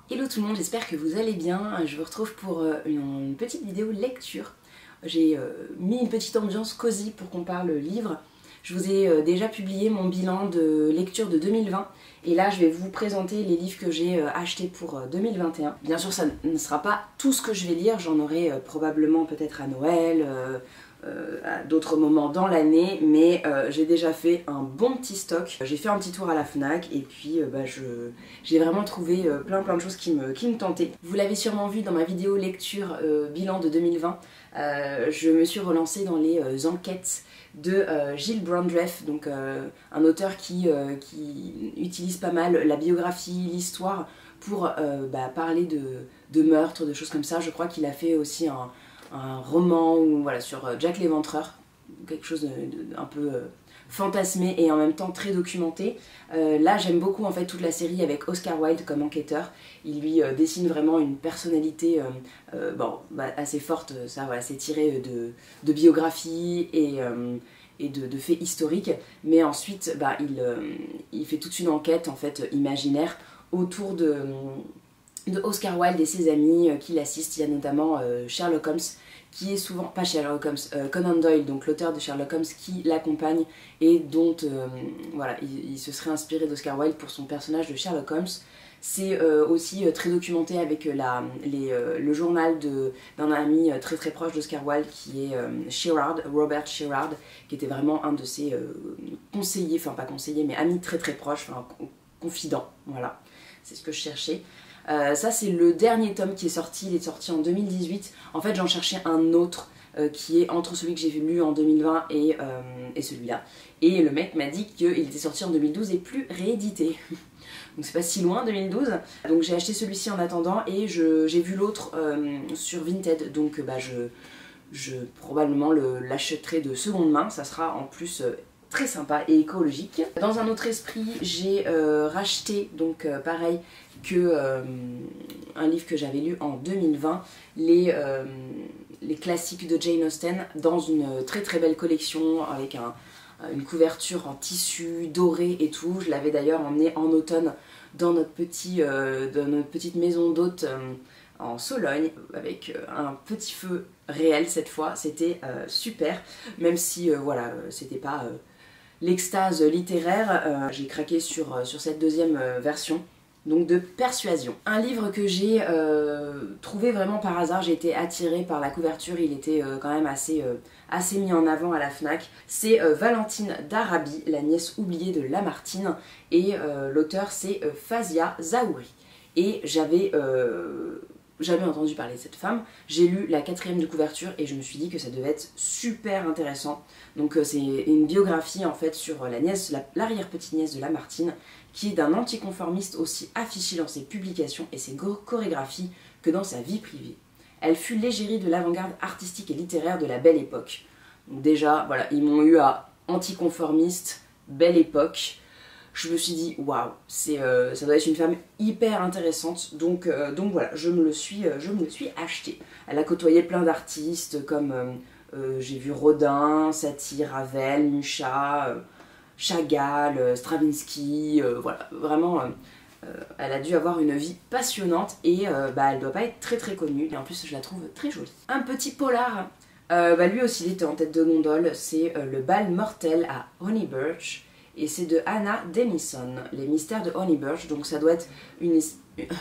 Hello tout le monde, j'espère que vous allez bien. Je vous retrouve pour une petite vidéo lecture. J'ai mis une petite ambiance cosy pour qu'on parle livre. Je vous ai déjà publié mon bilan de lecture de 2020 et là je vais vous présenter les livres que j'ai achetés pour 2021. Bien sûr ça ne sera pas tout ce que je vais lire, j'en aurai probablement peut-être à Noël, à d'autres moments dans l'année, mais j'ai déjà fait un bon petit stock. J'ai fait un petit tour à la Fnac et puis j'ai vraiment trouvé plein de choses qui me tentaient. Vous l'avez sûrement vu dans ma vidéo lecture bilan de 2020, je me suis relancée dans les enquêtes de Gilles Brandreth, donc un auteur qui utilise pas mal la biographie, l'histoire pour parler de meurtres, de choses comme ça. Je crois qu'il a fait aussi un roman voilà, sur Jack l'Éventreur, quelque chose d'un peu fantasmé et en même temps très documenté. Là j'aime beaucoup en fait toute la série avec Oscar Wilde comme enquêteur. Il lui dessine vraiment une personnalité assez forte, ça voilà, c'est tiré de biographie et de faits historiques, mais ensuite il fait toute une enquête en fait imaginaire autour de Oscar Wilde et ses amis qui l'assistent. Il y a notamment Sherlock Holmes qui est souvent, pas Sherlock Holmes, Conan Doyle, donc l'auteur de Sherlock Holmes qui l'accompagne et dont voilà, il se serait inspiré d'Oscar Wilde pour son personnage de Sherlock Holmes. C'est aussi très documenté avec le journal d'un ami très proche d'Oscar Wilde qui est Robert Sherard, qui était vraiment un de ses conseillers, enfin pas conseillers mais amis très proches, enfin confidents, voilà, c'est ce que je cherchais. Ça c'est le dernier tome qui est sorti, il est sorti en 2018. En fait j'en cherchais un autre qui est entre celui que j'ai lu en 2020 et celui-là. Et le mec m'a dit qu'il était sorti en 2012 et plus réédité. Donc c'est pas si loin 2012. Donc j'ai acheté celui-ci en attendant et j'ai vu l'autre sur Vinted. Donc je probablement l'achèterai de seconde main. Ça sera en plus très sympa et écologique. Dans un autre esprit, j'ai racheté, donc pareil que un livre que j'avais lu en 2020, les classiques de Jane Austen, dans une très belle collection avec une couverture en tissu doré et tout. Je l'avais d'ailleurs emmené en automne dans notre petite maison d'hôte en Sologne, avec un petit feu réel cette fois. C'était super, même si voilà, c'était pas l'extase littéraire. J'ai craqué sur cette deuxième version, donc de Persuasion. Un livre que j'ai trouvé vraiment par hasard, j'ai été attirée par la couverture, il était quand même assez mis en avant à la Fnac. C'est Valentine d'Arabie, la nièce oubliée de Lamartine, et l'auteur c'est Fazia Zahouri. Et j'avais jamais entendu parler de cette femme. J'ai lu la 4e de couverture et je me suis dit que ça devait être super intéressant. Donc c'est une biographie en fait sur l'arrière-petite-nièce de Lamartine, qui est d'un anticonformiste aussi affiché dans ses publications et ses chorégraphies que dans sa vie privée. Elle fut l'égérie de l'avant-garde artistique et littéraire de la Belle Époque. Donc déjà, voilà, ils m'ont eu à anticonformiste, Belle Époque. Je me suis dit, waouh, ça doit être une femme hyper intéressante, donc voilà, je me le suis acheté. Elle a côtoyé plein d'artistes comme j'ai vu Rodin, Satie, Ravel, Mucha, Chagall, Stravinsky, voilà, vraiment elle a dû avoir une vie passionnante et elle doit pas être très connue, et en plus je la trouve très jolie. Un petit polar, lui aussi il était en tête de gondole, c'est Le bal mortel à Honey Birch. Et c'est de Hannah Denison, Les mystères de Honey Birch. Donc ça doit être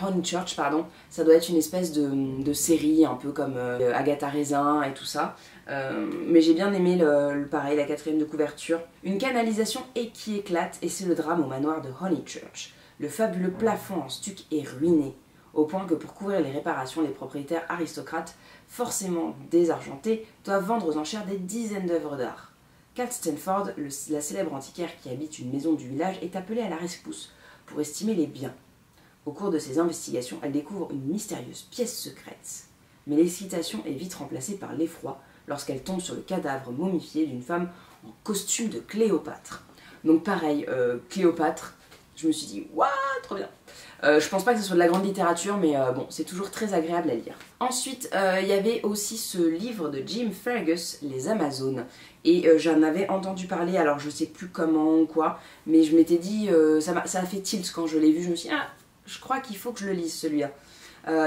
Honeychurch, pardon. Ça doit être une espèce de série un peu comme Agatha Raisin et tout ça. Mais j'ai bien aimé pareil, la 4e de couverture. Une canalisation qui éclate et c'est le drame au manoir de Honeychurch. Le fabuleux plafond en stuc est ruiné, au point que pour couvrir les réparations, les propriétaires aristocrates, forcément désargentés, doivent vendre aux enchères des dizaines d'œuvres d'art. Cat Stanford, la célèbre antiquaire qui habite une maison du village, est appelée à la rescousse pour estimer les biens. Au cours de ses investigations, elle découvre une mystérieuse pièce secrète. Mais l'excitation est vite remplacée par l'effroi lorsqu'elle tombe sur le cadavre momifié d'une femme en costume de Cléopâtre. Donc pareil, Cléopâtre, je me suis dit, waouh, trop bien. Je pense pas que ce soit de la grande littérature, mais bon, c'est toujours très agréable à lire. Ensuite, il y avait aussi ce livre de Jim Fergus, Les Amazones. Et j'en avais entendu parler, alors je sais plus comment ou quoi, mais je m'étais dit, ça a fait tilt quand je l'ai vu, je me suis dit, ah, je crois qu'il faut que je le lise celui-là.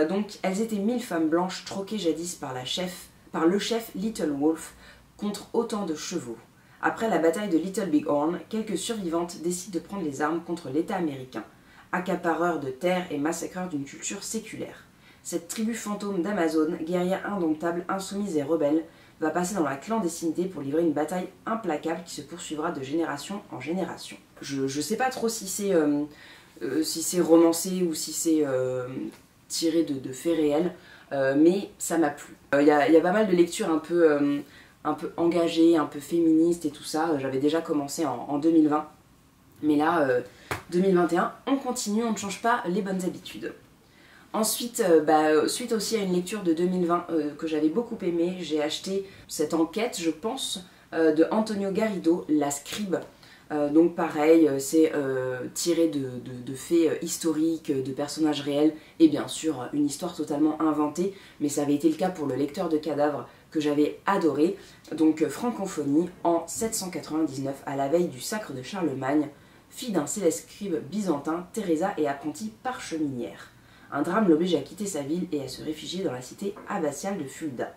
Donc elles étaient 1000 femmes blanches troquées jadis par le chef Little Wolf contre autant de chevaux. Après la bataille de Little Bighorn, quelques survivantes décident de prendre les armes contre l'État américain, accapareur de terres et massacreur d'une culture séculaire. Cette tribu fantôme d'Amazone, guerrière indomptable, insoumise et rebelle, va passer dans la clandestinité pour livrer une bataille implacable qui se poursuivra de génération en génération. Je sais pas trop si c'est romancé ou si c'est tiré de faits réels, mais ça m'a plu. Il y a pas mal de lectures un peu engagées, un peu féministes et tout ça. J'avais déjà commencé en 2020, mais là, 2021, on continue, on ne change pas les bonnes habitudes. Ensuite, suite aussi à une lecture de 2020 que j'avais beaucoup aimée, j'ai acheté cette enquête, je pense, de Antonio Garrido, La Scribe. Donc pareil, c'est tiré de faits historiques, de personnages réels, et bien sûr une histoire totalement inventée, mais ça avait été le cas pour Le Lecteur de cadavres, que j'avais adoré. Donc francophonie, en 799, à la veille du sacre de Charlemagne, fille d'un céleste scribe byzantin, Teresa est apprentie parcheminière. Un drame l'oblige à quitter sa ville et à se réfugier dans la cité abbatiale de Fulda.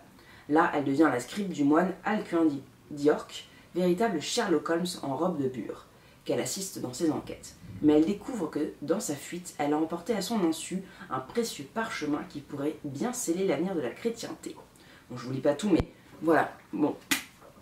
Là, elle devient la scribe du moine Alcuin d'York, véritable Sherlock Holmes en robe de bure, qu'elle assiste dans ses enquêtes. Mais elle découvre que, dans sa fuite, elle a emporté à son insu un précieux parchemin qui pourrait bien sceller l'avenir de la chrétienté. Bon, je vous lis pas tout, mais voilà, bon,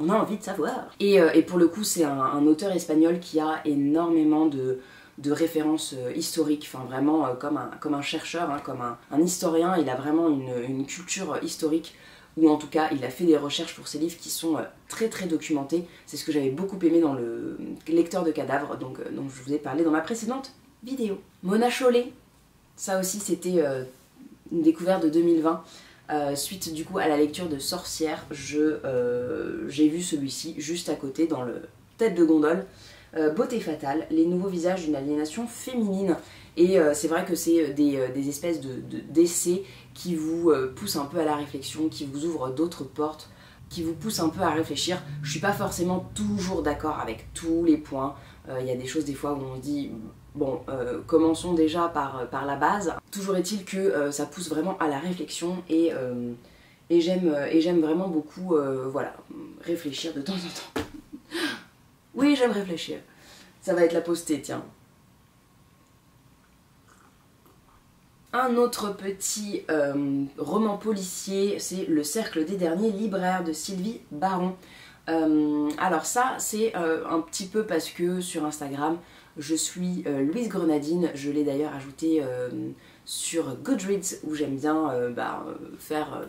on a envie de savoir. Et pour le coup, c'est un auteur espagnol qui a énormément de références historiques, enfin vraiment comme un chercheur, hein, comme un historien. Il a vraiment une culture historique, ou en tout cas il a fait des recherches pour ses livres qui sont très très documentés. C'est ce que j'avais beaucoup aimé dans Le Lecteur de cadavres, donc je vous ai parlé dans ma précédente vidéo. Mona Chollet, ça aussi c'était une découverte de 2020. Suite du coup à la lecture de Sorcière, j'ai vu celui-ci juste à côté dans le tête de gondole. Beauté fatale, les nouveaux visages d'une aliénation féminine. Et c'est vrai que c'est des espèces d'essais qui vous poussent un peu à la réflexion, qui vous ouvrent d'autres portes, qui vous poussent un peu à réfléchir. Je suis pas forcément toujours d'accord avec tous les points. Il y a des choses des fois où on se dit bon, commençons déjà par la base. Toujours est-il que ça pousse vraiment à la réflexion et j'aime vraiment beaucoup voilà, réfléchir de temps en temps. Oui, j'aime réfléchir. Ça va être la postée, tiens. Un autre petit roman policier, c'est Le Cercle des Derniers Libraires de Sylvie Baron. Alors ça, c'est un petit peu parce que sur Instagram, je suis Louise Grenadine. Je l'ai d'ailleurs ajouté sur Goodreads, où j'aime bien faire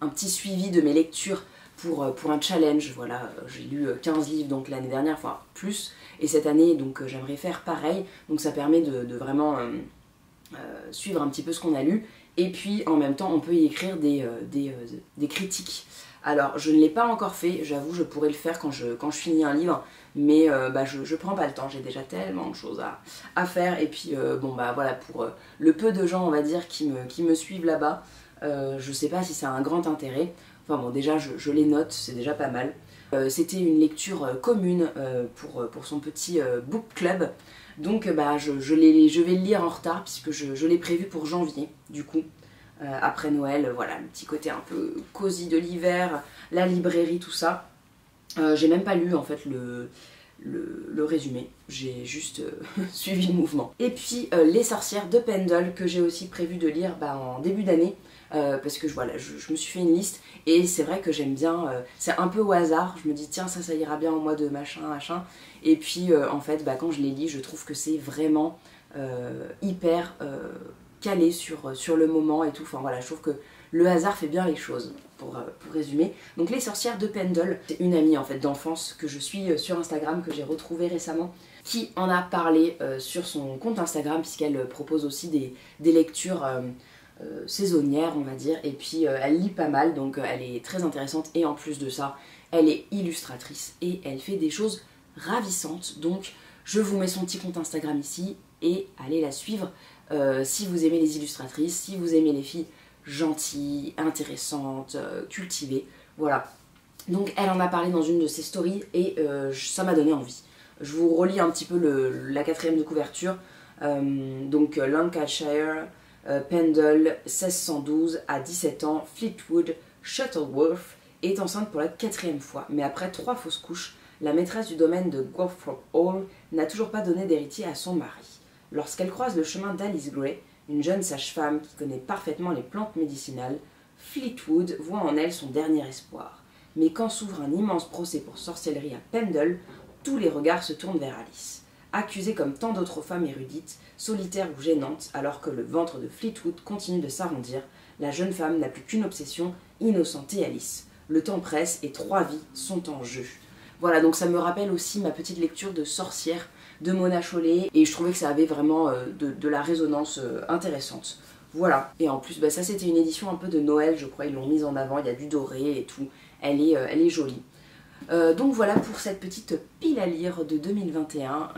un petit suivi de mes lectures pour un challenge. Voilà, j'ai lu 15 livres donc l'année dernière, enfin plus, et cette année donc j'aimerais faire pareil, donc ça permet de vraiment suivre un petit peu ce qu'on a lu, et puis en même temps on peut y écrire des critiques. Alors je ne l'ai pas encore fait, j'avoue je pourrais le faire quand je finis un livre, mais je prends pas le temps, j'ai déjà tellement de choses à faire, et puis voilà, pour le peu de gens on va dire qui me suivent là-bas, je sais pas si ça a un grand intérêt. Enfin bon, déjà je les note, c'est déjà pas mal. C'était une lecture commune pour son petit book club. Donc je vais le lire en retard puisque je l'ai prévu pour janvier, du coup. Après Noël, voilà, le petit côté un peu cosy de l'hiver, la librairie, tout ça. J'ai même pas lu en fait le résumé, j'ai juste suivi le mouvement. Et puis Les Sorcières de Pendle, que j'ai aussi prévu de lire en début d'année. Parce que voilà, je me suis fait une liste et c'est vrai que j'aime bien, c'est un peu au hasard, je me dis tiens ça ira bien au mois de machin, et puis en fait quand je les lis je trouve que c'est vraiment hyper calé sur le moment et tout, enfin voilà, je trouve que le hasard fait bien les choses, pour résumer. Donc Les Sorcières de Pendle, c'est une amie en fait d'enfance que je suis sur Instagram, que j'ai retrouvée récemment, qui en a parlé sur son compte Instagram, puisqu'elle propose aussi des lectures saisonnière on va dire, et puis elle lit pas mal, donc elle est très intéressante, et en plus de ça elle est illustratrice et elle fait des choses ravissantes. Donc je vous mets son petit compte Instagram ici et allez la suivre si vous aimez les illustratrices, si vous aimez les filles gentilles, intéressantes, cultivées, voilà. Donc elle en a parlé dans une de ses stories et ça m'a donné envie. Je vous relis un petit peu la quatrième de couverture. Donc Lancashire, Pendle, 1612, à 17 ans, Fleetwood, Shuttleworth est enceinte pour la 4e fois, mais après 3 fausses couches, la maîtresse du domaine de Gawthorpe Hall n'a toujours pas donné d'héritier à son mari. Lorsqu'elle croise le chemin d'Alice Gray, une jeune sage-femme qui connaît parfaitement les plantes médicinales, Fleetwood voit en elle son dernier espoir. Mais quand s'ouvre un immense procès pour sorcellerie à Pendle, tous les regards se tournent vers Alice. Accusée comme tant d'autres femmes érudites, solitaire ou gênante, alors que le ventre de Fleetwood continue de s'arrondir, la jeune femme n'a plus qu'une obsession, innocenter Alice. Le temps presse et 3 vies sont en jeu. Voilà, donc ça me rappelle aussi ma petite lecture de Sorcière de Mona Chollet, et je trouvais que ça avait vraiment de la résonance intéressante. Voilà, et en plus ça c'était une édition un peu de Noël, je crois, ils l'ont mise en avant, il y a du doré et tout, elle est jolie. Donc voilà pour cette petite pile à lire de 2021,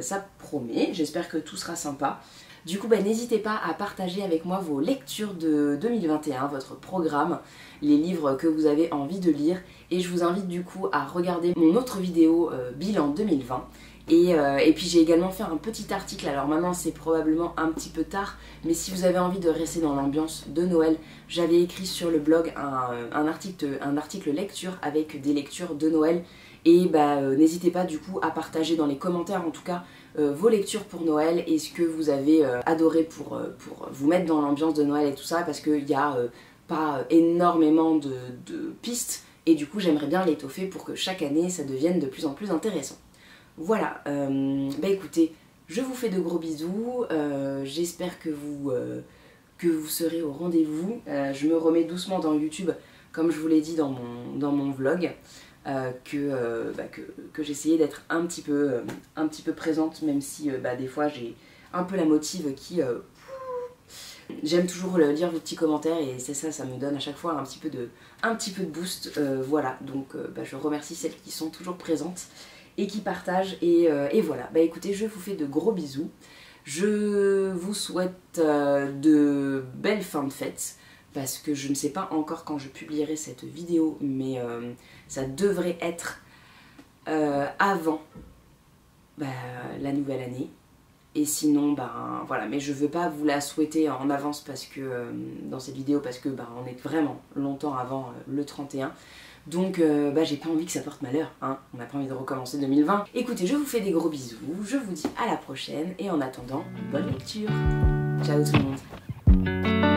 ça promet, j'espère que tout sera sympa. Du coup n'hésitez pas à partager avec moi vos lectures de 2021, votre programme, les livres que vous avez envie de lire, et je vous invite du coup à regarder mon autre vidéo bilan 2020. Et puis j'ai également fait un petit article, alors maintenant c'est probablement un petit peu tard, mais si vous avez envie de rester dans l'ambiance de Noël, j'avais écrit sur le blog un article lecture avec des lectures de Noël, et n'hésitez pas du coup à partager dans les commentaires en tout cas vos lectures pour Noël et ce que vous avez adoré pour vous mettre dans l'ambiance de Noël et tout ça, parce qu'il n'y a pas énormément de pistes, et du coup j'aimerais bien l'étoffer pour que chaque année ça devienne de plus en plus intéressant. Voilà, écoutez, je vous fais de gros bisous, j'espère que vous serez au rendez-vous. Je me remets doucement dans YouTube, comme je vous l'ai dit dans mon vlog, que j'essayais d'être un petit peu présente, même si des fois j'ai un peu la motive qui... J'aime toujours lire vos petits commentaires et c'est ça me donne à chaque fois un petit peu de boost, voilà, donc je remercie celles qui sont toujours présentes et qui partagent, et voilà, écoutez, je vous fais de gros bisous, je vous souhaite de belles fins de fête, parce que je ne sais pas encore quand je publierai cette vidéo, mais ça devrait être avant la nouvelle année, et sinon voilà, mais je veux pas vous la souhaiter en avance parce que dans cette vidéo, parce que on est vraiment longtemps avant le 31. Donc j'ai pas envie que ça porte malheur, hein. On n'a pas envie de recommencer 2020. Écoutez, je vous fais des gros bisous, je vous dis à la prochaine, et en attendant, bonne lecture. Ciao tout le monde.